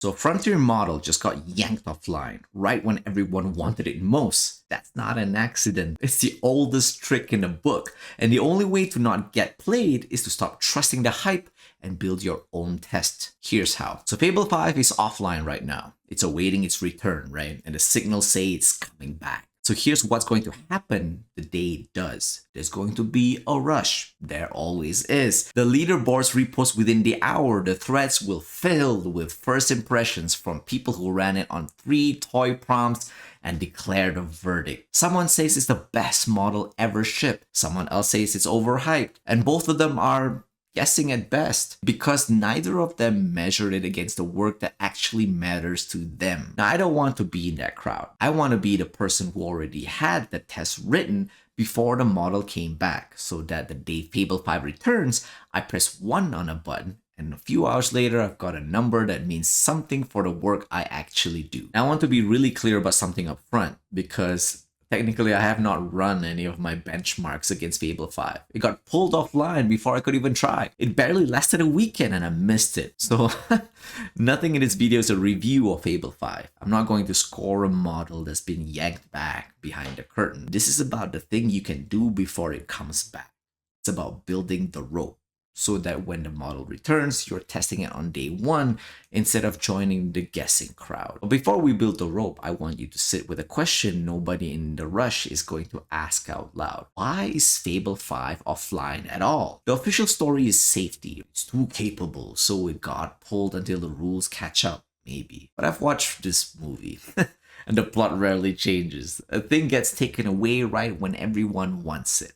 So Frontier model just got yanked offline right when everyone wanted it most. That's not an accident. It's the oldest trick in the book. And the only way to not get played is to stop trusting the hype and build your own test. Here's how. So Fable 5 is offline right now. It's awaiting its return, right? And the signals say it's coming back. So here's what's going to happen the day it does. There's going to be a rush. There always is. The leaderboards repost within the hour. The threads will fill with first impressions from people who ran it on 3 toy prompts and declared a verdict. Someone says it's the best model ever shipped. Someone else says it's overhyped. And both of them are guessing at best because neither of them measured it against the work that actually matters to them. Now, I don't want to be in that crowd. I want to be the person who already had the test written before the model came back, so that the day Fable 5 returns, I press 1 on a button and a few hours later, I've got a number that means something for the work I actually do. Now, I want to be really clear about something up front because technically, I have not run any of my benchmarks against Fable 5. It got pulled offline before I could even try. It barely lasted a weekend and I missed it. So nothing in this video is a review of Fable 5. I'm not going to score a model that's been yanked back behind the curtain. This is about the thing you can do before it comes back. It's about building the rope, so that when the model returns, you're testing it on day 1 instead of joining the guessing crowd. But before we build the rope, I want you to sit with a question nobody in the rush is going to ask out loud. Why is Fable 5 offline at all? The official story is safety. It's too capable, so it got pulled until the rules catch up, maybe. But I've watched this movie. And the plot rarely changes. A thing gets taken away right when everyone wants it.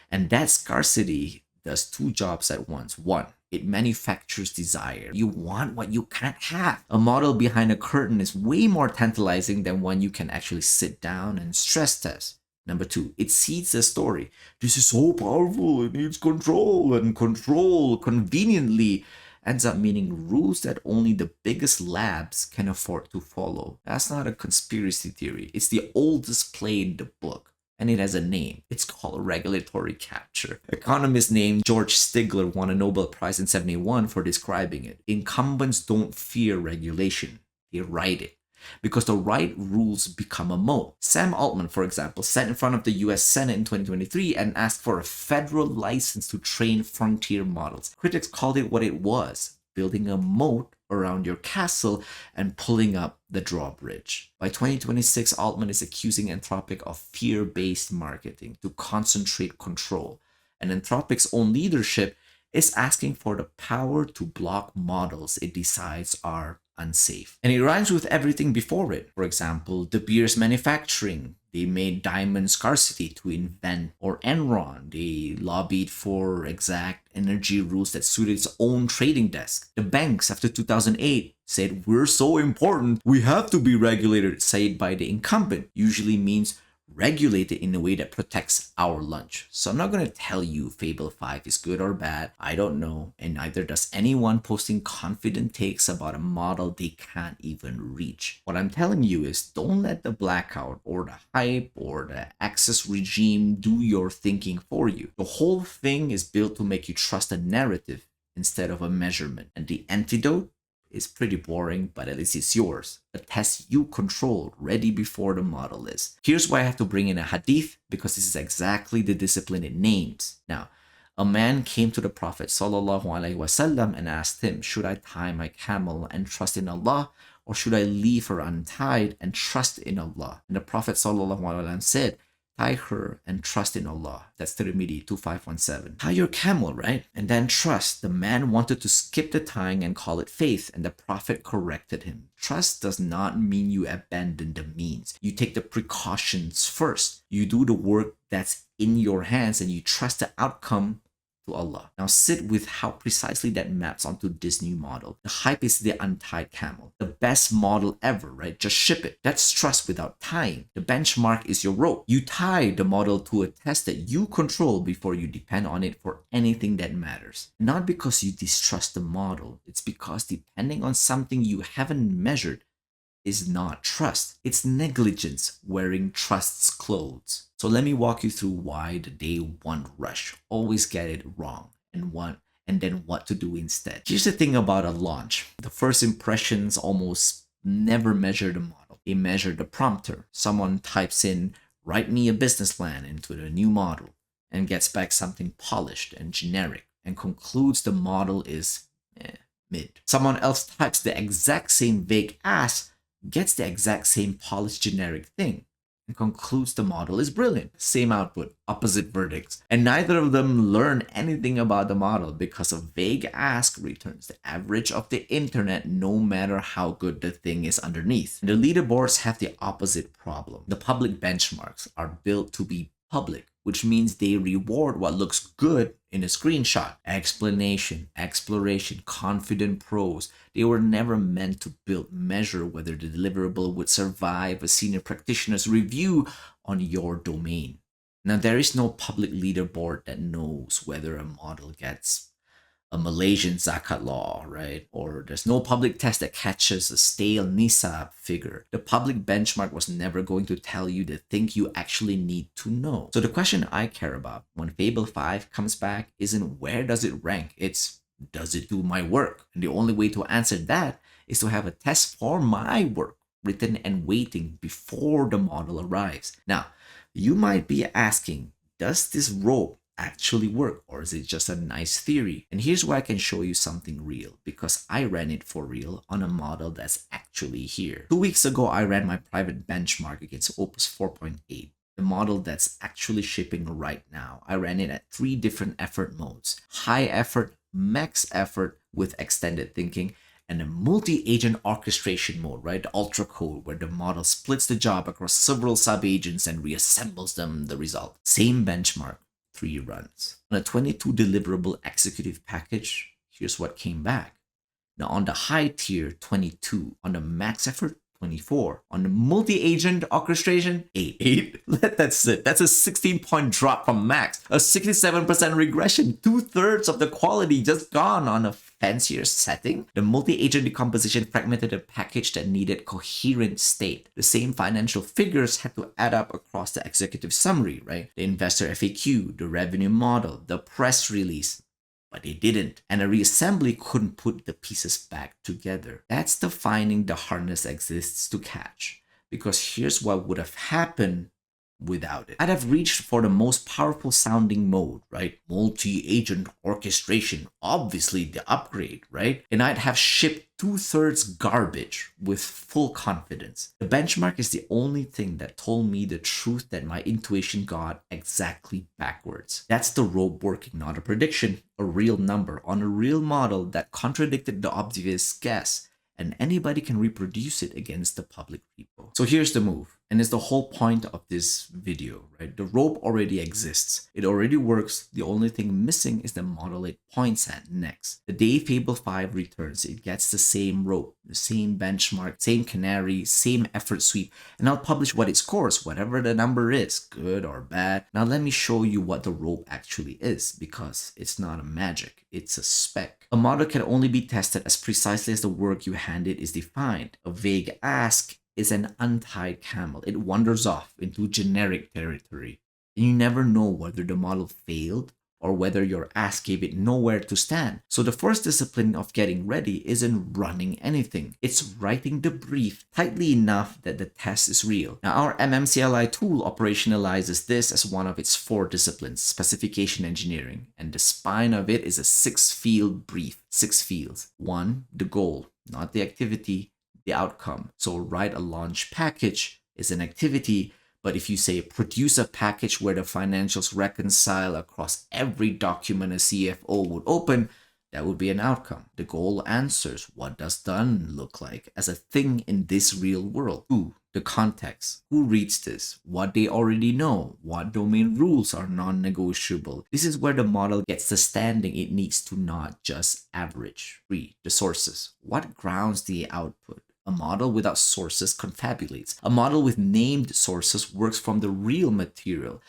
And that scarcity does 2 jobs at once. 1, it manufactures desire. You want what you can't have. A model behind a curtain is way more tantalizing than one you can actually sit down and stress test. Number 2, it seeds the story. This is so powerful, it needs control, and control conveniently ends up meaning rules that only the biggest labs can afford to follow. That's not a conspiracy theory. It's the oldest play in the book. And it has a name. It's called regulatory capture. Economist named George Stigler won a Nobel Prize in 1971 for describing it. Incumbents don't fear regulation. They write it. Because the right rules become a moat. Sam Altman, for example, sat in front of the US Senate in 2023 and asked for a federal license to train frontier models. Critics called it what it was, building a moat around your castle and pulling up the drawbridge. By 2026, Altman is accusing Anthropic of fear-based marketing to concentrate control. And Anthropic's own leadership is asking for the power to block models it decides are unsafe. And it rhymes with everything before it. For example, De Beers manufacturing. They made diamond scarcity to invent, or Enron. They lobbied for exact energy rules that suited its own trading desk. The banks, after 2008, said, we're so important, we have to be regulated, said by the incumbent. Usually means regulated in a way that protects our lunch. So I'm not going to tell you Fable 5 is good or bad. I don't know. And neither does anyone posting confident takes about a model they can't even reach. What I'm telling you is don't let the blackout or the hype or the access regime do your thinking for you. The whole thing is built to make you trust a narrative instead of a measurement. And the antidote is pretty boring, but at least it's yours. A test you control ready before the model is. Here's why I have to bring in a hadith, because this is exactly the discipline it names. Now, a man came to the Prophet ﷺ and asked him, should I tie my camel and trust in Allah, or should I leave her untied and trust in Allah? And the Prophet ﷺ said, tie her and trust in Allah. That's Tirmidhi 2517. Tie your camel, right? And then trust. The man wanted to skip the tying and call it faith, and the Prophet corrected him. Trust does not mean you abandon the means. You take the precautions first. You do the work that's in your hands and you trust the outcome to Allah. Now sit with how precisely that maps onto this new model. The hype is the untied camel. The best model ever, right? Just ship it. That's trust without tying. The benchmark is your rope. You tie the model to a test that you control before you depend on it for anything that matters. Not because you distrust the model. It's because depending on something you haven't measured is not trust. It's negligence wearing trust's clothes. So let me walk you through why the day 1 rush always get it wrong and and then what to do instead. Here's the thing about a launch. The first impressions almost never measure the model. They measure the prompter. Someone types in, "Write me a business plan," into the new model and gets back something polished and generic and concludes the model is mid. Someone else types the exact same vague ask, gets the exact same polished generic thing, and concludes the model is brilliant. Same output, opposite verdicts. And neither of them learn anything about the model because a vague ask returns the average of the internet no matter how good the thing is underneath. And the leaderboards have the opposite problem. The public benchmarks are built to be public, which means they reward what looks good in a screenshot. Explanation, exploration, confident prose. They were never meant to measure whether the deliverable would survive a senior practitioner's review on your domain. Now, there is no public leaderboard that knows whether a model gets a Malaysian zakat law, right? Or there's no public test that catches a stale nisab figure. The public benchmark was never going to tell you the thing you actually need to know. So the question I care about when Fable 5 comes back isn't where does it rank, it's does it do my work? And the only way to answer that is to have a test for my work written and waiting before the model arrives. Now, you might be asking, does this rope actually work, or is it just a nice theory? And here's where I can show you something real, because I ran it for real on a model that's actually here. 2 weeks ago, I ran my private benchmark against Opus 4.8, the model that's actually shipping right now. I ran it at 3 different effort modes: high effort, max effort with extended thinking, and a multi-agent orchestration mode, right? The ultra code, where the model splits the job across several sub-agents and reassembles them the result. Same benchmark, 3 runs. On a 22 deliverable executive package, here's what came back. Now on the high tier, 22. On the max effort, 24. On the multi-agent orchestration, 8. That's it. That's a 16-point drop from max. A 67% regression. 2/3 of the quality just gone on a fancier setting. The multi-agent decomposition fragmented a package that needed coherent state. The same financial figures had to add up across the executive summary, right? The investor FAQ, the revenue model, the press release. But they didn't, and a reassembly couldn't put the pieces back together. That's the finding the harness exists to catch, because here's what would have happened without it. I'd have reached for the most powerful sounding mode, right? Multi-agent orchestration, obviously the upgrade, right? And I'd have shipped 2/3 garbage with full confidence. The benchmark is the only thing that told me the truth that my intuition got exactly backwards. That's the rope working, not a prediction, a real number on a real model that contradicted the obvious guess, and anybody can reproduce it against the public repo. So here's the move, and it's the whole point of this video, right? The rope already exists. It already works. The only thing missing is the model it points at next. The day Fable 5 returns, it gets the same rope, the same benchmark, same canary, same effort sweep, and I'll publish what it scores, whatever the number is, good or bad. Now let me show you what the rope actually is, because it's not a magic, it's a spec. A model can only be tested as precisely as the work you hand it is defined. A vague ask is an untied camel. It wanders off into generic territory, and you never know whether the model failed or whether your ask gave it nowhere to stand. So the first discipline of getting ready isn't running anything. It's writing the brief tightly enough that the test is real. Now our MMCLI tool operationalizes this as one of its 4 disciplines, specification engineering, and the spine of it is a 6-field brief, 6 fields. 1, the goal, not the activity, the outcome. So write a launch package is an activity, but if you say produce a package where the financials reconcile across every document a CFO would open, that would be an outcome. The goal answers what does done look like as a thing in this real world. 2, the context. Who reads this? What they already know? What domain rules are non-negotiable? This is where the model gets the standing it needs to not just average. 3, the sources. What grounds the output? A model without sources confabulates. A model with named sources works from the real material,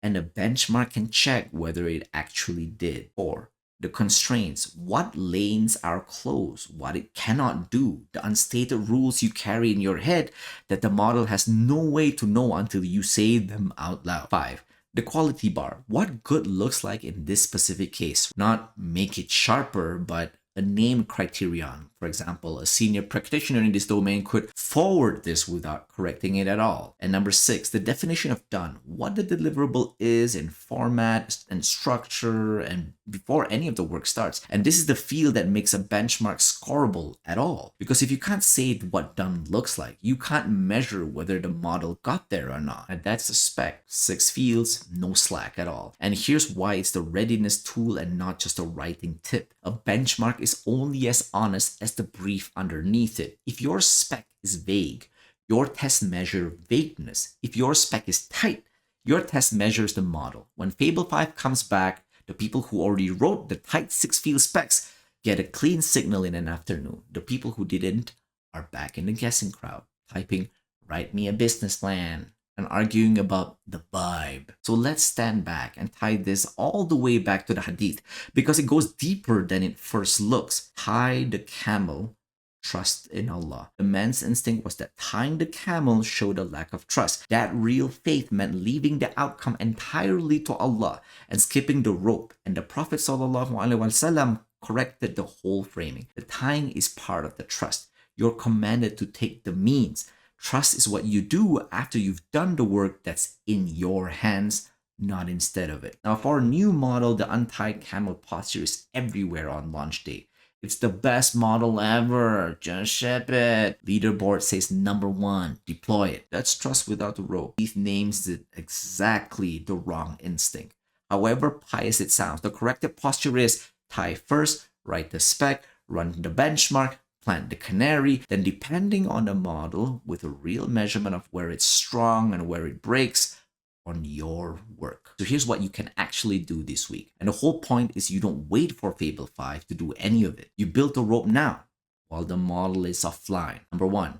and a benchmark can check whether it actually did. 4, the constraints. What lanes are closed, what it cannot do, the unstated rules you carry in your head that the model has no way to know until you say them out loud. 5, The quality bar, what good looks like in this specific case. Not make it sharper, but a name criterion. For example, a senior practitioner in this domain could forward this without correcting it at all. And number 6, the definition of done. What the deliverable is in format and structure and before any of the work starts. And this is the field that makes a benchmark scoreable at all. Because if you can't say what done looks like, you can't measure whether the model got there or not. And that's the spec. 6 fields, no slack at all. And here's why it's the readiness tool and not just a writing tip. A benchmark is only as honest as the brief underneath it. If your spec is vague, your test measures vagueness. If your spec is tight, your test measures the model. When Fable 5 comes back, the people who already wrote the tight 6-field specs get a clean signal in an afternoon. The people who didn't are back in the guessing crowd, typing, "Write me a business plan," and arguing about the vibe. So let's stand back and tie this all the way back to the hadith because it goes deeper than it first looks. Tie the camel, trust in Allah. The man's instinct was that tying the camel showed a lack of trust. That real faith meant leaving the outcome entirely to Allah and skipping the rope. And the Prophet ﷺ corrected the whole framing. The tying is part of the trust. You're commanded to take the means. Trust is what you do after you've done the work that's in your hands, not instead of it. Now, for a new model, the untied camel posture is everywhere on launch day. It's the best model ever. Just ship it. Leaderboard says number 1. Deploy it. That's trust without the rope. He names it exactly the wrong instinct. However pious it sounds, the corrected posture is tie first, write the spec, run the benchmark, plant the canary, then depending on the model with a real measurement of where it's strong and where it breaks on your work. So here's what you can actually do this week. And the whole point is you don't wait for Fable 5 to do any of it. You build the rope now while the model is offline. Number 1,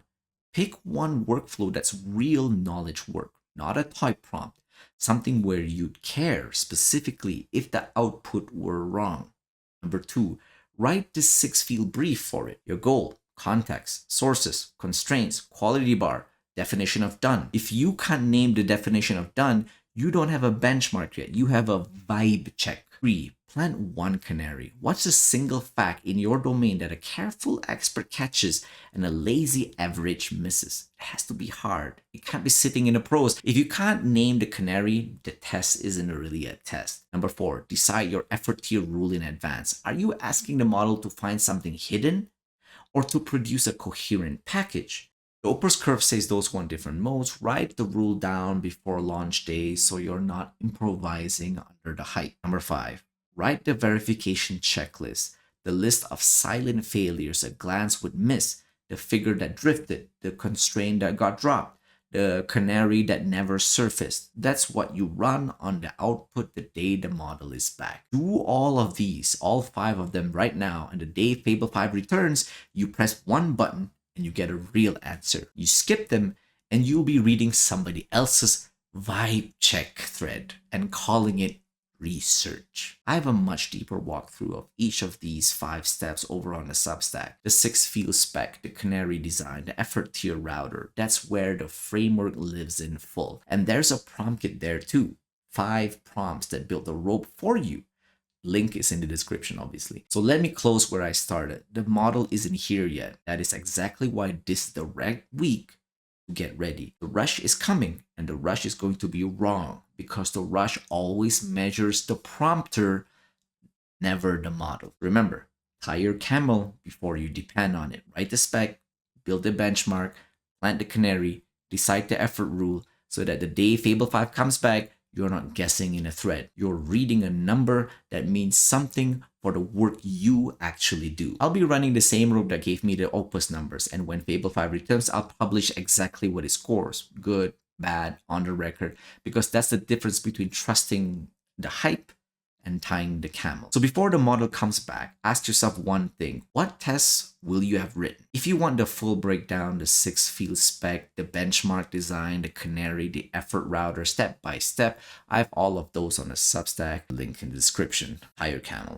pick one workflow that's real knowledge work, not a type prompt, something where you'd care specifically if the output were wrong. Number 2, write this 6-field brief for it. Your goal, context, sources, constraints, quality bar, definition of done. If you can't name the definition of done, you don't have a benchmark yet. You have a vibe check. 3, plant one canary. What's a single fact in your domain that a careful expert catches and a lazy average misses? It has to be hard. It can't be sitting in a prose. If you can't name the canary, the test isn't really a test. Number 4, decide your effort tier rule in advance. Are you asking the model to find something hidden or to produce a coherent package? The Opus curve says those want different modes. Write the rule down before launch day so you're not improvising under the hype. Number 5, write the verification checklist, the list of silent failures a glance would miss, the figure that drifted, the constraint that got dropped, the canary that never surfaced. That's what you run on the output the day the model is back. Do all of these, all 5 of them right now, and the day Fable 5 returns, you press one button and you get a real answer. You skip them and you'll be reading somebody else's vibe check thread and calling it research. I have a much deeper walkthrough of each of these 5 steps over on the Substack. The 6-field spec, the canary design, the effort tier router. That's where the framework lives in full. And there's a prompt kit there too. 5 prompts that build the rope for you. Link is in the description, obviously. So let me close where I started. The model isn't here yet. That is exactly why this is the right week to get ready. The rush is coming, and the rush is going to be wrong because the rush always measures the prompter, never the model. Remember, tie your camel before you depend on it. Write the spec, build the benchmark, plant the canary, decide the effort rule so that the day Fable 5 comes back, you're not guessing in a thread. You're reading a number that means something for the work you actually do. I'll be running the same rope that gave me the Opus numbers, and when Fable 5 returns, I'll publish exactly what it scores. Good, bad, on the record, because that's the difference between trusting the hype and tying the camel. So before the model comes back, ask yourself one thing. What tests will you have written? If you want the full breakdown, the 6-field spec, the benchmark design, the canary, the effort router, step by step, I have all of those on the Substack, link in the description. Tie your camel.